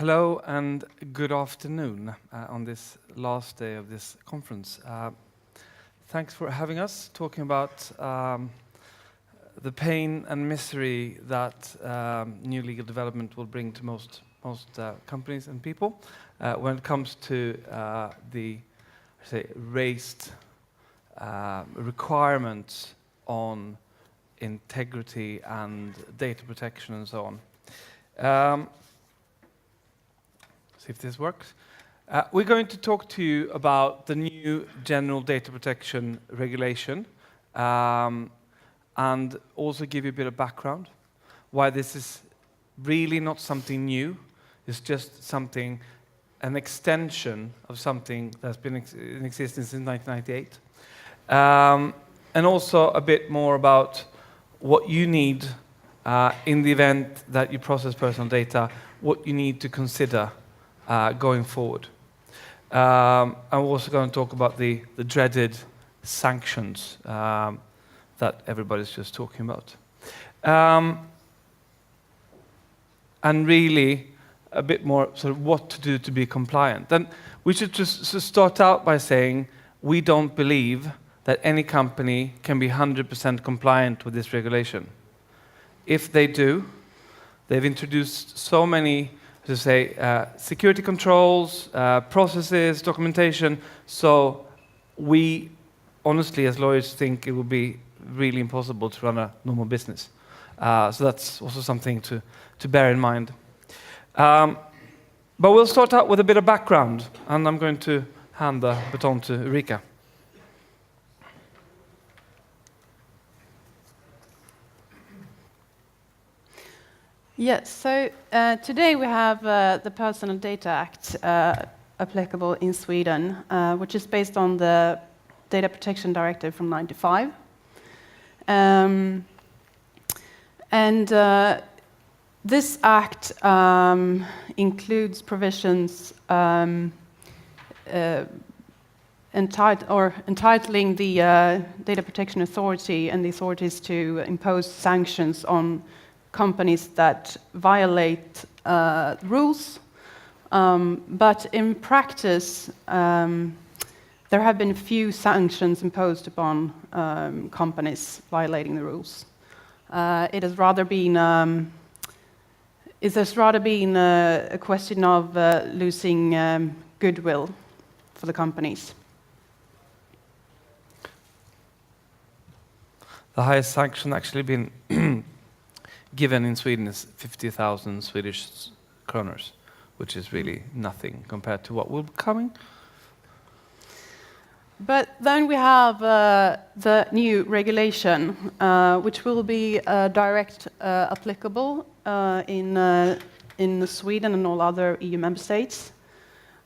Hello and good afternoon on this last day of this conference. Thanks for having us, talking about the pain and misery that new legal development will bring to most companies and people when it comes to the raised requirements on integrity and data protection and so on. See if this works. We're going to talk to you about the new General Data Protection Regulation and also give you a bit of background, why this is really not something new. It's just something, an extension of something that's been in existence since 1998. And also a bit more about what you need in the event that you process personal data, what you need to consider going forward. I'm also going to talk about the dreaded sanctions that everybody's just talking about. And really a bit more sort of what to do to be compliant. And we should just start out by saying we don't believe that any company can be 100% compliant with this regulation. If they do, they've introduced so many security controls, processes, documentation. So we honestly, as lawyers, think it would be really impossible to run a normal business. So that's also something to bear in mind. But we'll start out with a bit of background, and I'm going to hand the baton to Ulrika. Yes, so today we have the Personal Data Act applicable in Sweden, which is based on the Data Protection Directive from '95. This act includes provisions entitling the Data Protection Authority and the authorities to impose sanctions on companies that violate rules, but in practice, there have been few sanctions imposed upon companies violating the rules. It has rather been a question of losing goodwill for the companies. The highest sanction actually been given in Sweden is 50,000 Swedish kroners, which is really nothing compared to what will be coming. But then we have the new regulation, which will be direct applicable in Sweden and all other EU member states.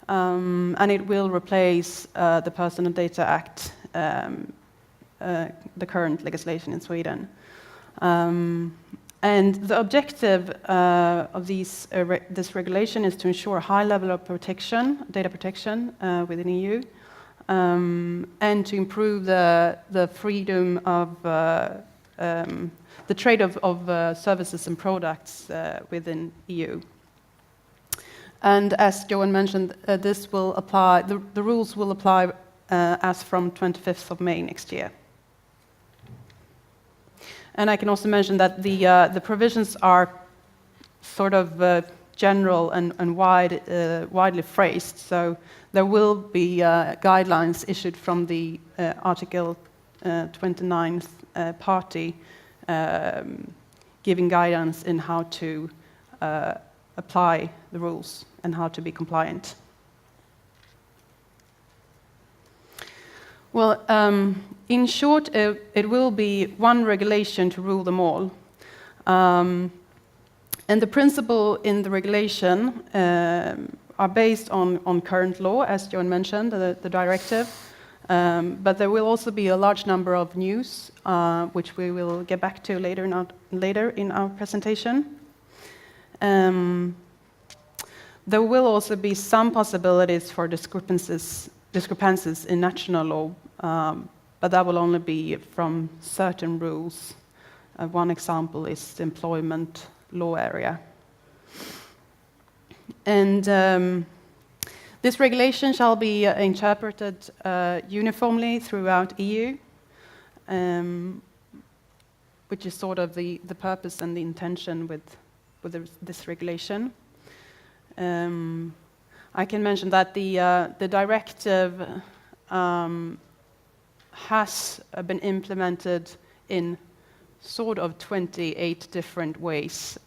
And it will replace the Personal Data Act, the current legislation in Sweden. And the objective of this regulation is to ensure a high level of data protection within EU, and to improve the freedom of the trade of services and products within EU. And as Johan mentioned, this will apply. The rules will apply as from 25th of May next year. And I can also mention that the provisions are sort of general and widely phrased. So there will be guidelines issued from the Article 29th party, giving guidance in how to apply the rules and how to be compliant. Well, in short, it will be one regulation to rule them all. And the principle in the regulation are based on current law, as Johan mentioned, the directive. But there will also be a large number of news, which we will get back to later in our presentation. There will also be some possibilities for discrepancies in national law, but that will only be from certain rules. One example is the employment law area. And this regulation shall be interpreted uniformly throughout EU, which is sort of the purpose and the intention with this regulation. I can mention that the directive has been implemented in sort of 28 different ways.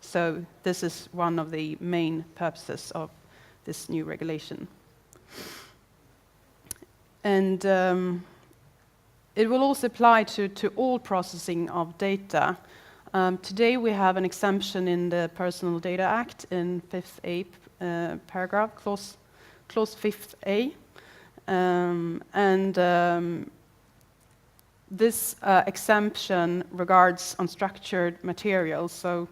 So this is one of the main purposes of this new regulation. And it will also apply to all processing of data. Today we have an exemption in the Personal Data Act in 5th A paragraph, clause 5th A. This exemption regards unstructured materials. So,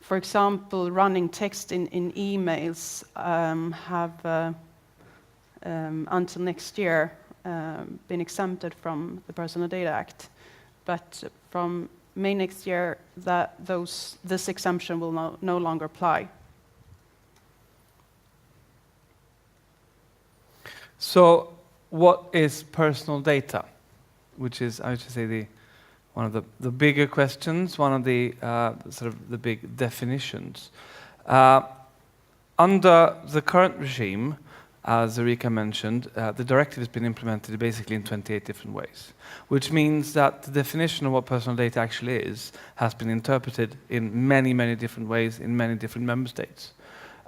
for example, running text in emails have until next year been exempted from the Personal Data Act. But from May next year, this exemption will no longer apply. So, what is personal data? Which is, I should say, one of the bigger questions, one of the sort of the big definitions. Under the current regime, as Erika mentioned, the directive has been implemented basically in 28 different ways, which means that the definition of what personal data actually is has been interpreted in many, many different ways in many different member states.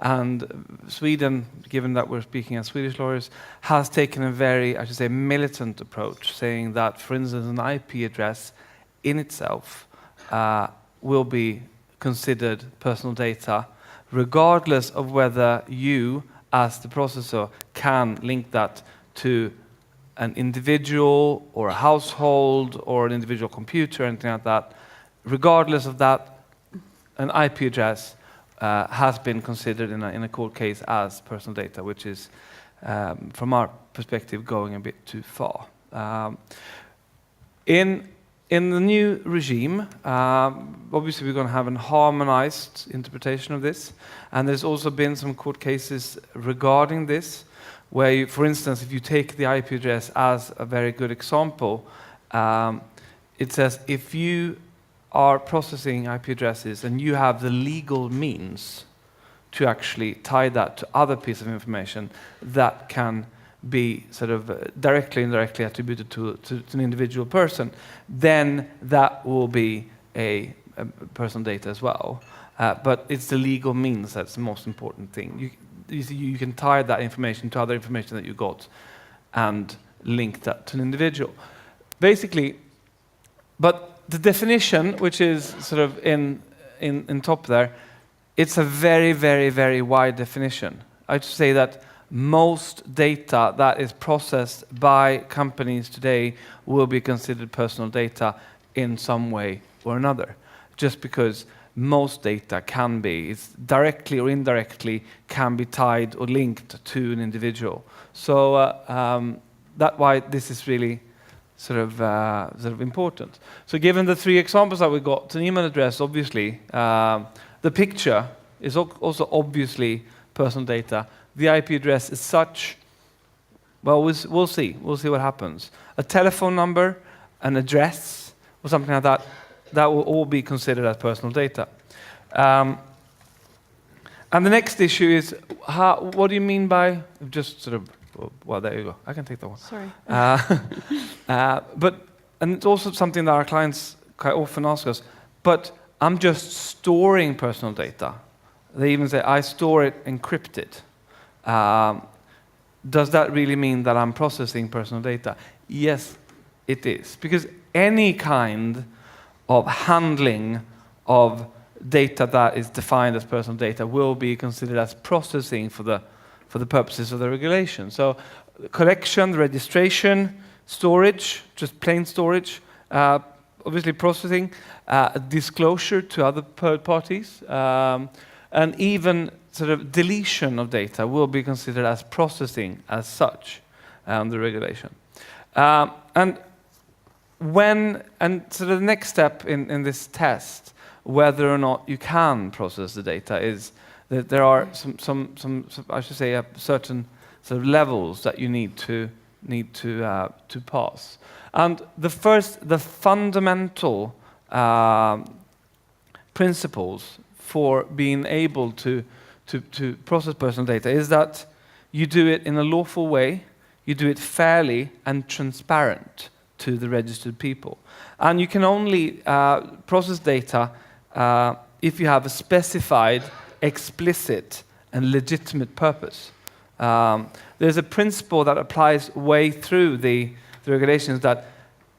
And Sweden, given that we're speaking as Swedish lawyers, has taken a very, I should say, militant approach, saying that, for instance, an IP address in itself will be considered personal data, regardless of whether you, as the processor, can link that to an individual or a household or an individual computer or anything like that. Regardless of that, an IP address has been considered in a court case as personal data, which is, from our perspective, going a bit too far. In the new regime, obviously we're going to have a harmonized interpretation of this, and there's also been some court cases regarding this, where, you, for instance, if you take the IP address as a very good example, it says if you are processing IP addresses and you have the legal means to actually tie that to other pieces of information that can be sort of directly and indirectly attributed to an individual person, then that will be a personal data as well. But it's the legal means that's the most important thing. You can tie that information to other information that you got and link that to an individual. Basically, but the definition, which is sort of in top there, it's a very, very, very wide definition. I'd say that most data that is processed by companies today will be considered personal data in some way or another, just because most data can be, it's directly or indirectly, can be tied or linked to an individual. So that's why this is really sort of important. So given the three examples that we got, an email address, obviously, the picture is also obviously personal data. The IP address is such, well, we'll see what happens. A telephone number, an address, or something like that, that will all be considered as personal data. And the next issue is, what do you mean by, just sort of, well, there you go. I can take that one. Sorry. And it's also something that our clients quite often ask us, but I'm just storing personal data. They even say, I store it encrypted. Does that really mean that I'm processing personal data? Yes, it is. Because any kind of handling of data that is defined as personal data will be considered as processing for the purposes of the regulation. So collection, registration, storage, just plain storage, obviously processing, disclosure to other third parties, and even sort of deletion of data will be considered as processing as such, the regulation. And so the next step in this test, whether or not you can process the data, is There are some I should say, certain sort of levels that you need to pass. And the fundamental principles for being able to process personal data is that you do it in a lawful way, you do it fairly and transparent to the registered people. And you can only process data if you have a specified, explicit and legitimate purpose. There's a principle that applies way through the regulations that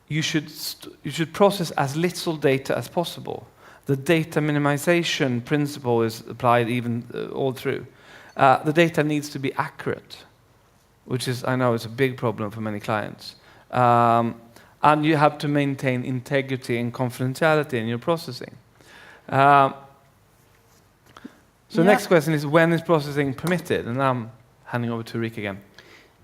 you should process as little data as possible. The data minimization principle is applied even all through. The data needs to be accurate, which is, I know, is a big problem for many clients. And you have to maintain integrity and confidentiality in your processing. So next question is, when is processing permitted? And I'm handing over to Rick again.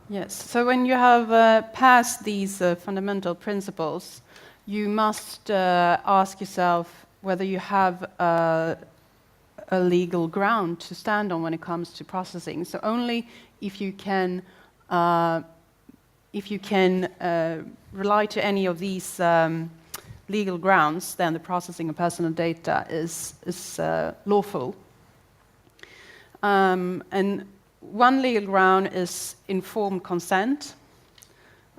Yes, so when you have passed these fundamental principles, you must ask yourself whether you have a legal ground to stand on when it comes to processing. So only if you can rely to any of these legal grounds, then the processing of personal data is lawful. And one legal ground is informed consent,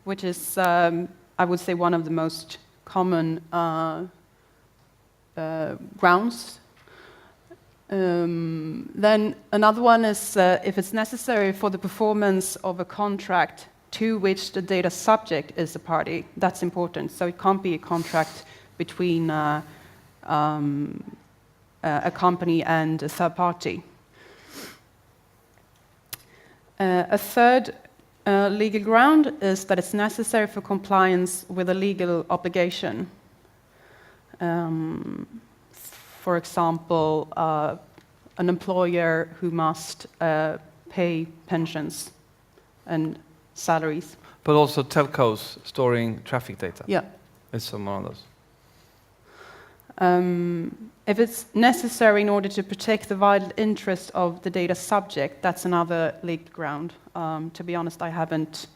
which is, I would say, one of the most common grounds. Then another one is if it's necessary for the performance of a contract to which the data subject is a party. That's important. So it can't be a contract between a company and a third party. A third legal ground is that it's necessary for compliance with a legal obligation. For example, an employer who must pay pensions and salaries. But also telcos storing traffic data. Yeah. It's some one of those. If it's necessary in order to protect the vital interest of the data subject, that's another legal ground. To be honest, I haven't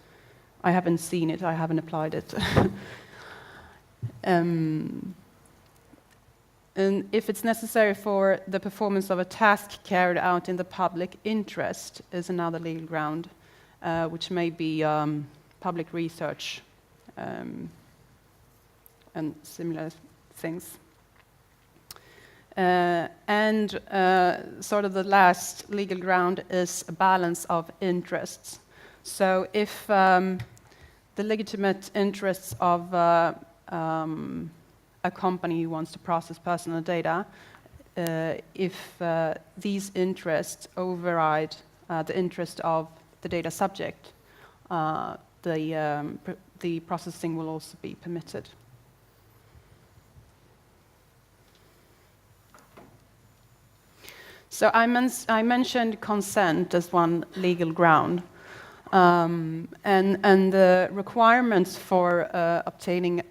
seen it. I haven't applied it. And if it's necessary for the performance of a task carried out in the public interest, is another legal ground, which may be public research and similar things. And sort of the last legal ground is a balance of interests. So if the legitimate interests of a company who wants to process personal data, if these interests override the interest of the data subject, the processing will also be permitted. So I mentioned consent as one legal ground, and the requirements for obtaining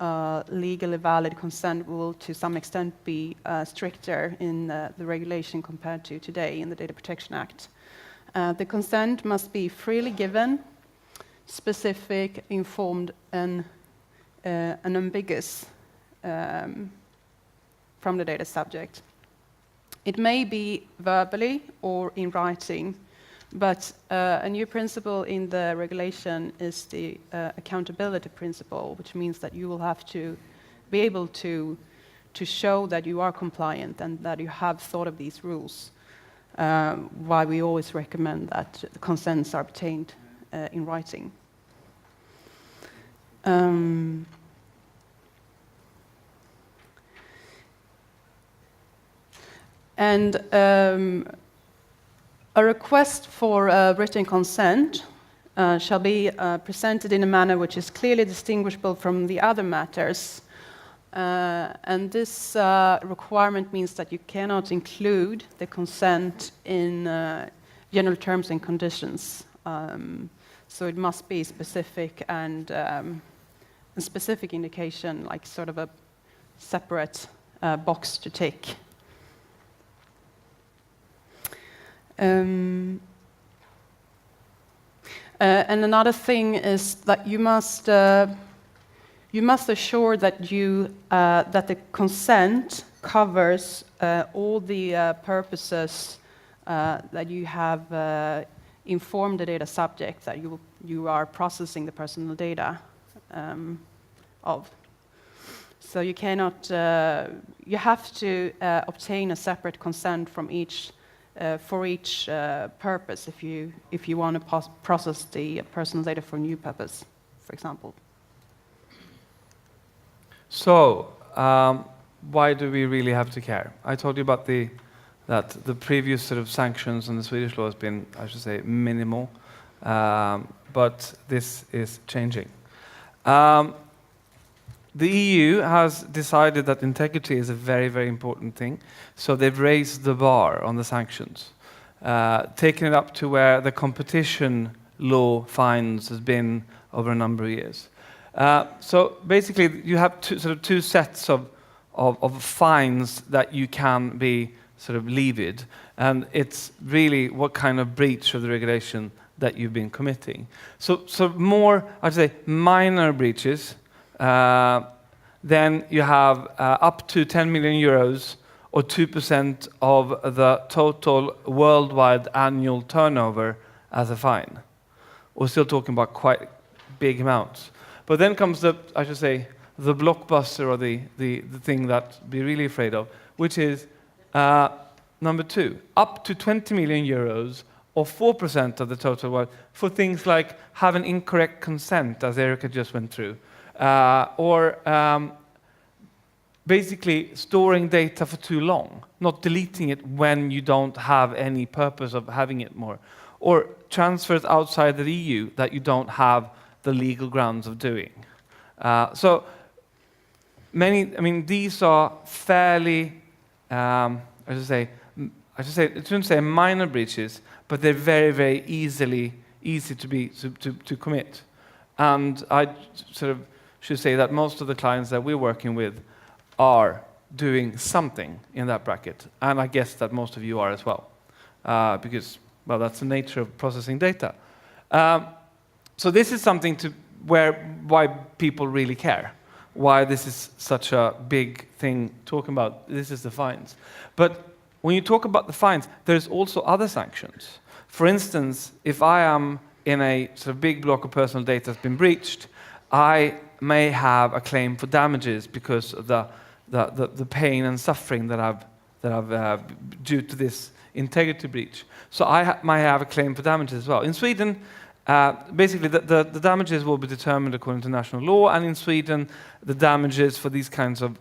legally valid consent will to some extent be stricter in the regulation compared to today in the Data Protection Act. The consent must be freely given, specific, informed, and unambiguous from the data subject. It may be verbally or in writing, but a new principle in the regulation is the accountability principle, which means that you will have to be able to show that you are compliant and that you have thought of these rules. Why we always recommend that the consents are obtained in writing. And a request for written consent shall be presented in a manner which is clearly distinguishable from the other matters. And this requirement means that you cannot include the consent in general terms and conditions. So it must be specific and a specific indication, like sort of a separate box to tick. Um, and another thing is that you must assure that that the consent covers all the purposes that you have informed the data subject that you are processing the personal data of. So you cannot. You have to obtain a separate consent from each. For each purpose, if you want to process the personal data for a new purpose, for example. So, why do we really have to care? I told you about that the previous sort of sanctions on the Swedish law has been, I should say, minimal, but this is changing. The EU has decided that integrity is a very, very important thing, so they've raised the bar on the sanctions, taking it up to where the competition law fines has been over a number of years. So basically, you have two sets of fines that you can be sort of levied, and it's really what kind of breach of the regulation that you've been committing. So more, I'd say, minor breaches. Then you have up to 10 million euros or 2% of the total worldwide annual turnover as a fine. We're still talking about quite big amounts. But then comes the, I should say, the blockbuster, or the thing that we're really afraid of, which is number 2, up to 20 million euros or 4% of the total world for things like having incorrect consent, as Erica just went through. Or basically storing data for too long, not deleting it when you don't have any purpose of having it more, or transfers outside the EU that you don't have the legal grounds of doing. So many, I mean, these are fairly, I shouldn't say minor breaches, but they're very, very easy to commit. And I sort of should say that most of the clients that we're working with are doing something in that bracket. And I guess that most of you are as well, because, well, that's the nature of processing data. So this is something why people really care, why this is such a big thing talking about. This is the fines. But when you talk about the fines, there's also other sanctions. For instance, if I am in a sort of big block of personal data that's been breached, I may have a claim for damages because of the pain and suffering that I've due to this integrity breach. So I might have a claim for damages as well. In Sweden, basically the damages will be determined according to national law, and in Sweden the damages for these kinds of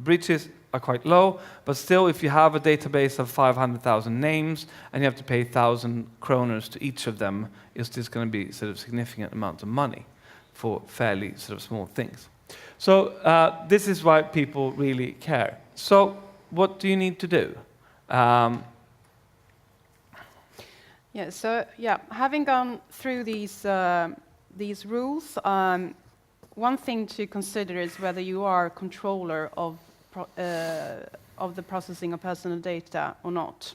breaches are quite low, but still, if you have a database of 500,000 names and you have to pay 1,000 kroners to each of them, it's just going to be sort of significant amount of money for fairly sort of small things. So this is why people really care. So what do you need to do? Having gone through these rules, one thing to consider is whether you are a controller of the processing of personal data or not.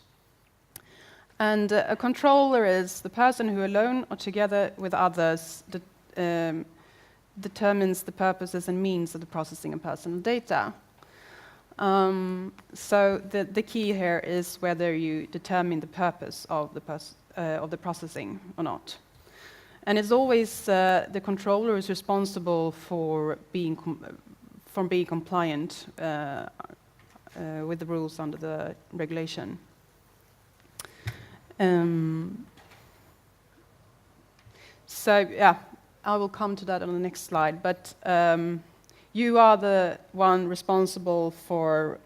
And a controller is the person who, alone or together with others, determines the purposes and means of the processing of personal data. So the key here is whether you determine the purpose of the processing or not. And it's always the controller is responsible for being compliant with the rules under the regulation. I will come to that on the next slide, but you are the one responsible for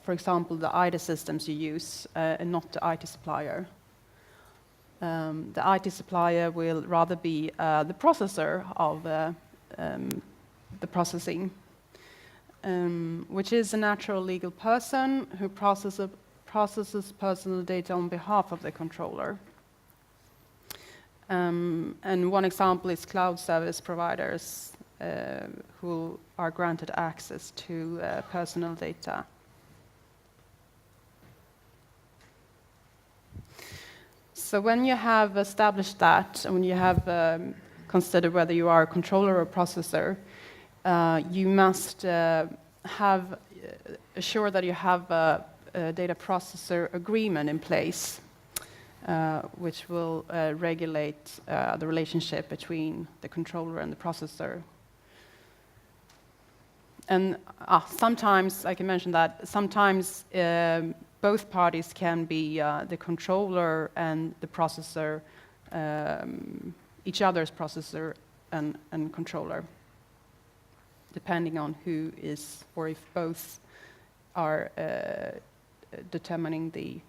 example, the IT systems you use, and not the IT supplier. The IT supplier will rather be the processor of the processing, which is a natural legal person who processes personal data on behalf of the controller. And one example is cloud service providers who are granted access to personal data. So when you have established that, and when you have considered whether you are a controller or a processor, you must assure that you have a data processor agreement in place, which will regulate the relationship between the controller and the processor. And sometimes, I can mention that, sometimes both parties can be the controller and the processor, each other's processor and controller, depending on who is, or if both are determining the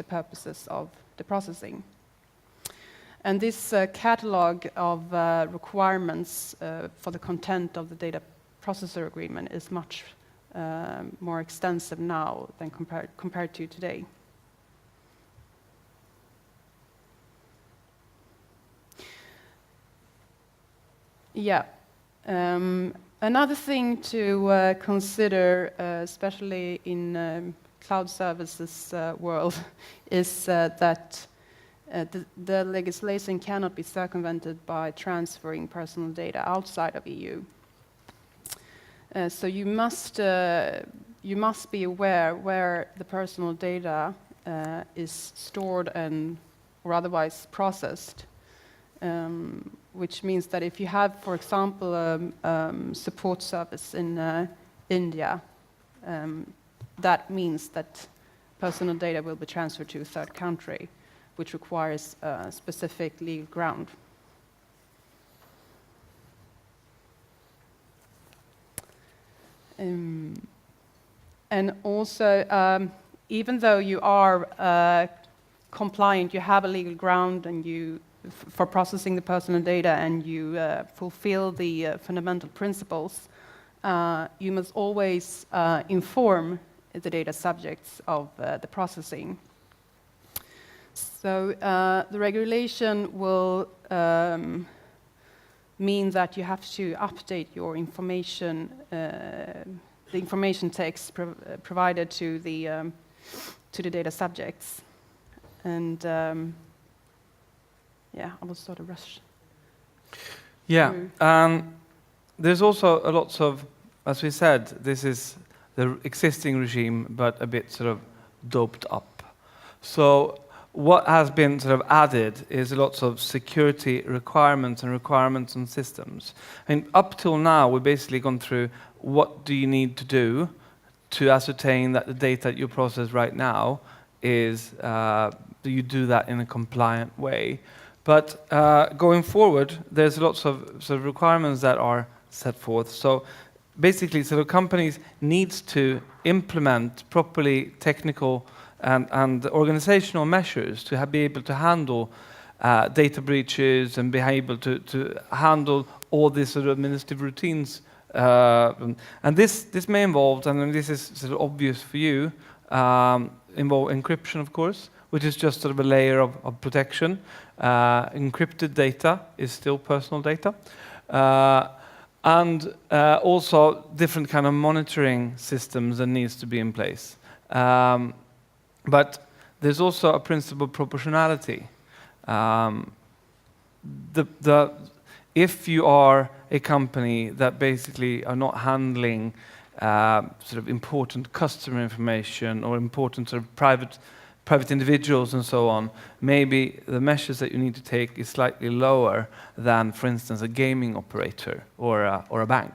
purposes of the processing. And this catalog of requirements for the content of the data processor agreement is much more extensive now than compared to today. Yeah. Another thing to consider, especially in cloud services world, is that the legislation cannot be circumvented by transferring personal data outside of EU. So you must be aware where the personal data is stored or otherwise processed. Which means that if you have, for example, support service in India, that means that personal data will be transferred to a third country, which requires a specific legal ground. And also, even though you are compliant, you have a legal ground and for processing the personal data, and you fulfill the fundamental principles, you must always inform the data subjects of the processing. So the regulation will mean that you have to update your information, the information text provided to the data subjects, and yeah, I will sort of rush. Yeah, there's also a lot of, as we said, this is the existing regime, but a bit sort of doped up. So what has been sort of added is lots of security requirements and requirements on systems. And up till now, we've basically gone through what do you need to do to ascertain that the data you process right now is, do you do that in a compliant way? But going forward, there's lots of sort of requirements that are set forth. So basically, sort of companies needs to implement properly technical and organizational measures to be able to handle data breaches and be able to handle all these sort of administrative routines. And this may involve, and this is sort of obvious for you, involve encryption, of course, which is just sort of a layer of protection. Encrypted data is still personal data. And also different kind of monitoring systems that needs to be in place. But there's also a principle of proportionality. If you are a company that basically are not handling sort of important customer information or important sort of private individuals and so on, maybe the measures that you need to take is slightly lower than, for instance, a gaming operator or a bank,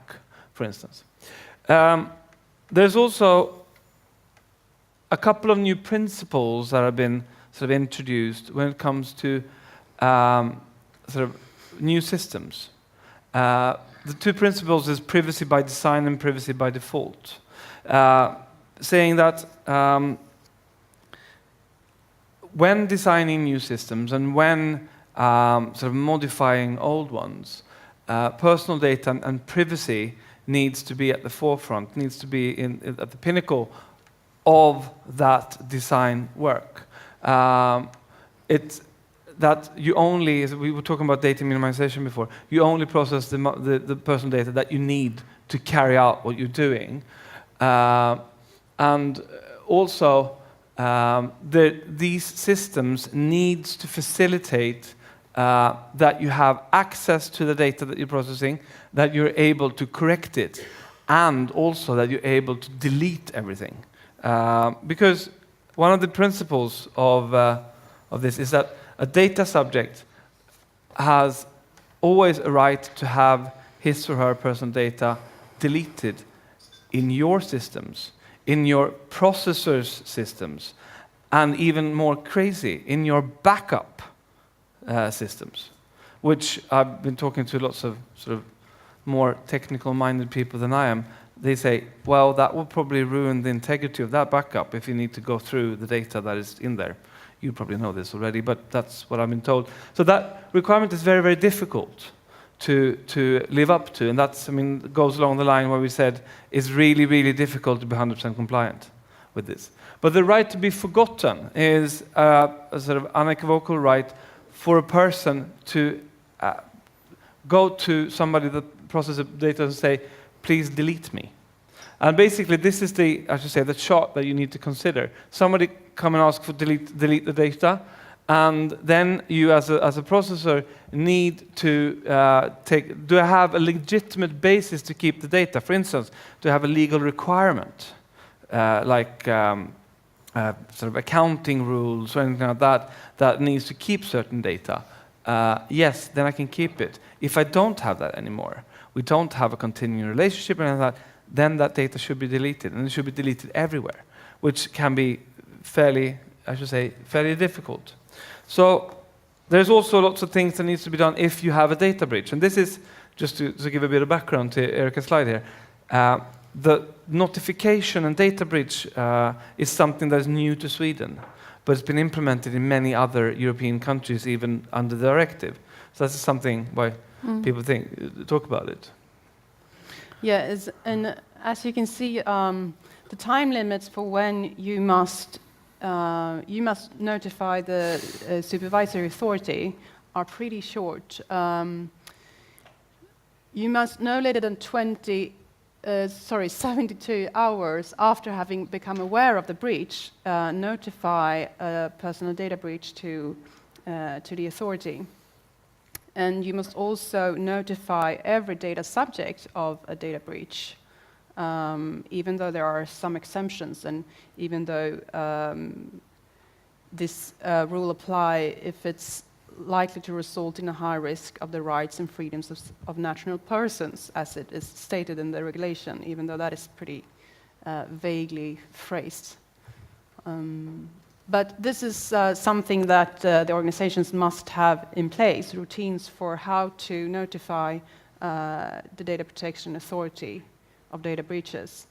for instance. There's also a couple of new principles that have been sort of introduced when it comes to sort of new systems. The two principles is privacy by design and privacy by default, saying that when designing new systems and when sort of modifying old ones, personal data and privacy needs to be at the forefront, needs to be at the pinnacle of that design work. It's that you only, as we were talking about data minimization before, you only process the personal data that you need to carry out what you're doing. And also, these systems needs to facilitate that you have access to the data that you're processing, that you're able to correct it, and also that you're able to delete everything. Because one of the principles of this is that a data subject has always a right to have his or her personal data deleted in your systems, in your processor's systems, and even more crazy, in your backup systems, which I've been talking to lots of sort of more technical-minded people than I am. They say, well, that will probably ruin the integrity of that backup if you need to go through the data that is in there. You probably know this already, but that's what I've been told. So that requirement is very, very difficult to live up to, and that's, I mean, goes along the line where we said it's really, really difficult to be 100% compliant with this. But the right to be forgotten is a sort of unequivocal right for a person to go to somebody that processes data and say, please delete me. And basically, this is the chart that you need to consider. Somebody come and ask for delete the data, and then you, as a processor, need to do I have a legitimate basis to keep the data? For instance, do I have a legal requirement, like sort of accounting rules or anything like that, that needs to keep certain data? Yes, then I can keep it. If I don't have that anymore, we don't have a continuing relationship or anything like that, then that data should be deleted, and it should be deleted everywhere, which can be fairly difficult. So there's also lots of things that needs to be done if you have a data breach, and this is just to give a bit of background to Erika's slide here. The notification and data breach is something that is new to Sweden, but it's been implemented in many other European countries, even under the directive. So that's something why people talk about it. Yeah, and as you can see, the time limits for when you must notify the supervisory authority are pretty short. You must no later than 72 hours after having become aware of the breach, notify a personal data breach to the authority. And you must also notify every data subject of a data breach, even though there are some exemptions, and even though this rule apply if it's likely to result in a high risk of the rights and freedoms of natural persons, as it is stated in the regulation, even though that is pretty vaguely phrased. But this is something that the organizations must have in place, routines for how to notify the Data Protection Authority of data breaches.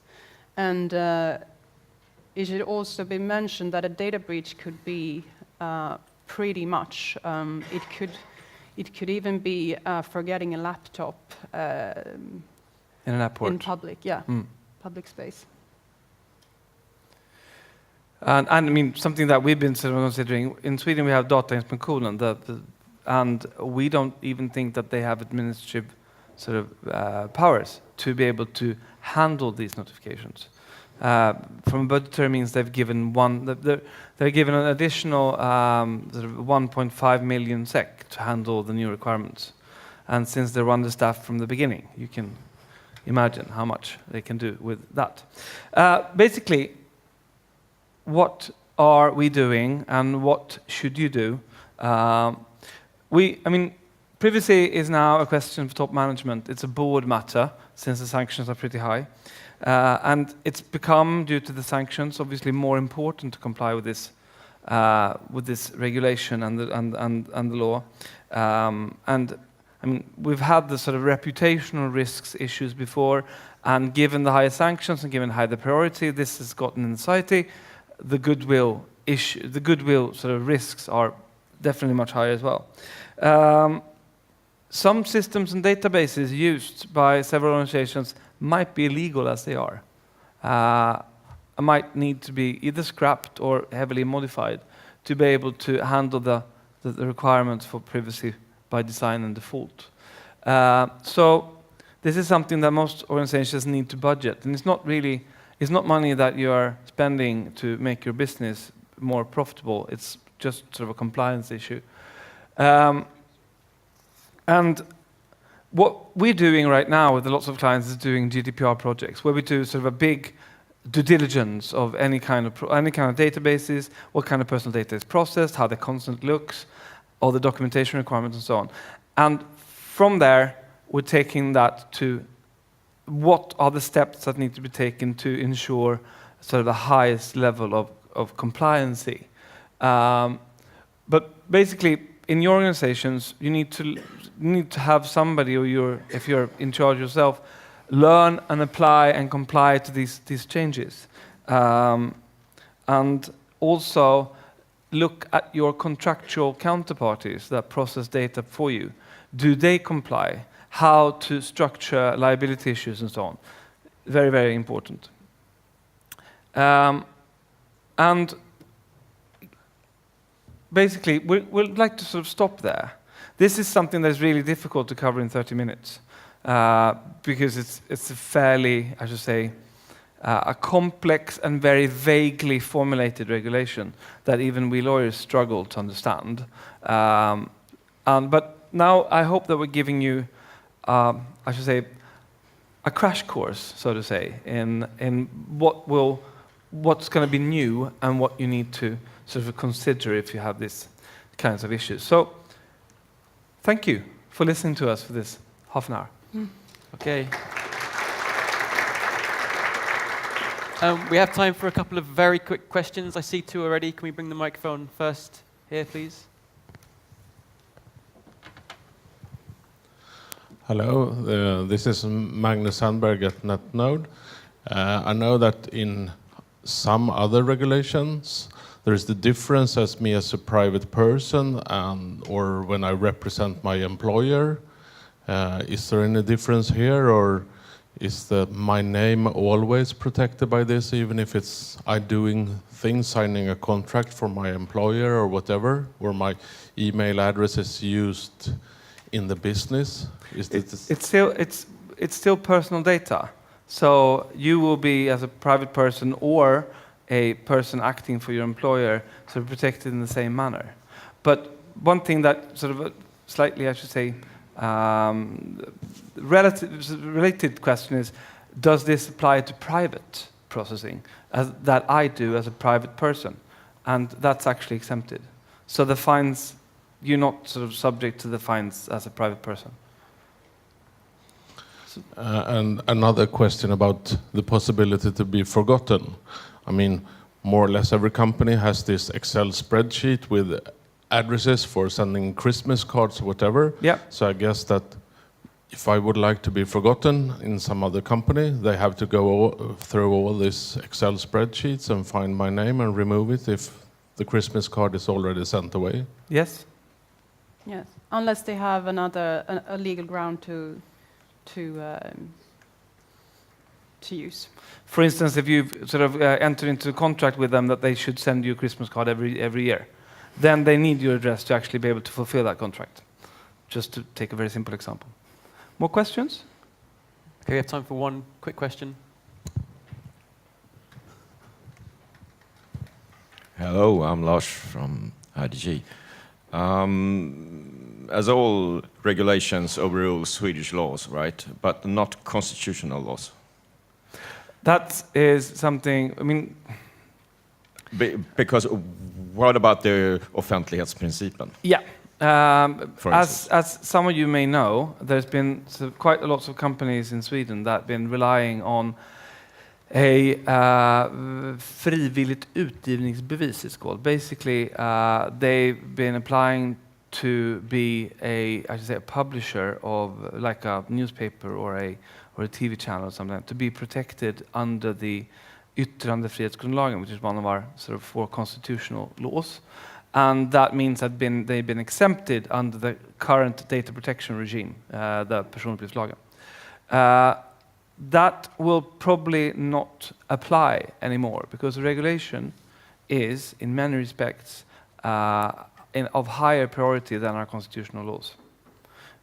And it should also be mentioned that a data breach could be pretty much. It could even be forgetting a laptop in an airport. In public, public space. And I mean, something that we've been sort of considering, in Sweden we have Datainspektionen, and we don't even think that they have administrative sort of powers to be able to handle these notifications. From a budgetary means they've given they're given an additional sort of 1.5 million SEK to handle the new requirements. And since they're understaffed from the beginning, you can imagine how much they can do with that. Basically, what are we doing and what should you do? I mean, privacy is now a question for top management. It's a board matter since the sanctions are pretty high. And it's become, due to the sanctions, obviously more important to comply with this regulation and the law. And I mean, we've had the sort of reputational risks issues before, and given the higher sanctions and given higher priority this has gotten in society, the goodwill sort of risks are definitely much higher as well. Some systems and databases used by several organizations might be illegal as they are. Might need to be either scrapped or heavily modified to be able to handle the requirements for privacy by design and default. So this is something that most organizations need to budget, and it's not money that you are spending to make your business more profitable. It's just sort of a compliance issue. And what we're doing right now with lots of clients is doing GDPR projects, where we do sort of a big due diligence of any kind of databases, what kind of personal data is processed, how the consent looks, all the documentation requirements, and so on. And from there, we're taking that to what are the steps that need to be taken to ensure sort of the highest level of compliancy. But basically, in your organizations, you need to have somebody, or if you're in charge yourself, learn and apply and comply to these changes. And also look at your contractual counterparties that process data for you. Do they comply? How to structure liability issues and so on. Very, very important. And basically, we'd like to sort of stop there. This is something that's really difficult to cover in 30 minutes because it's a fairly, I should say, a complex and very vaguely formulated regulation that even we lawyers struggle to understand. But now I hope that we're giving you, I should say, a crash course, so to say, in what's going to be new and what you need to sort of consider if you have these kinds of issues. So, thank you for listening to us for this half an hour. Okay. We have time for a couple of very quick questions. I see two already. Can we bring the microphone first here, please? Hello, this is Magnus Sandberg at NetNode. I know that in some other regulations, there is the difference as me as a private person or when I represent my employer. Is there any difference here, or is my name always protected by this, even if it's I doing things, signing a contract for my employer or whatever, or my email address is used in the business? It's still personal data. So you will be, as a private person or a person acting for your employer, sort of protected in the same manner. But one thing that sort of slightly, I should say, related question is, does this apply to private processing that I do as a private person? And that's actually exempted. So the fines, you're not sort of subject to the fines as a private person. And another question about the possibility to be forgotten. I mean, more or less every company has this Excel spreadsheet with addresses for sending Christmas cards or whatever. Yeah. So I guess that if I would like to be forgotten in some other company, they have to go through all these Excel spreadsheets and find my name and remove it if the Christmas card is already sent away. Yes. Yes, unless they have a legal ground to use. For instance, if you've sort of entered into a contract with them that they should send you a Christmas card every year, then they need your address to actually be able to fulfill that contract. Just to take a very simple example. More questions? Okay, we have time for one quick question. Hello, I'm Lars from IDG. As all regulations overrule Swedish laws, right? But not constitutional laws. That is something, I mean... Because what about the offentlighetsprincipen? Yeah. As some of you may know, there's been quite a lot of companies in Sweden that have been relying on a frivilligt utgivningsbevis, it's called. Basically, they've been applying to be a publisher of like a newspaper or a TV channel or something, to be protected under the yttrandefrihetsgrundlagen, which is one of our sort of 4 constitutional laws. And that means that they've been exempted under the current data protection regime, the personuppgiftslagen. That will probably not apply anymore because the regulation is, in many respects, of higher priority than our constitutional laws.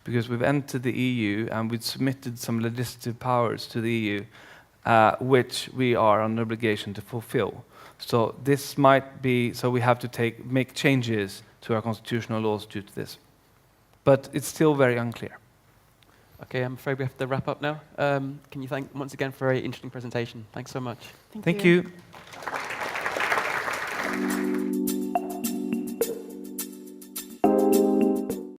Because we've entered the EU and we've submitted some legislative powers to the EU which we are under obligation to fulfill. So this might be, so we have to make changes to our constitutional laws due to this. But it's still very unclear. Okay, I'm afraid we have to wrap up now. Can you thank once again for a very interesting presentation? Thanks so much. Thank you.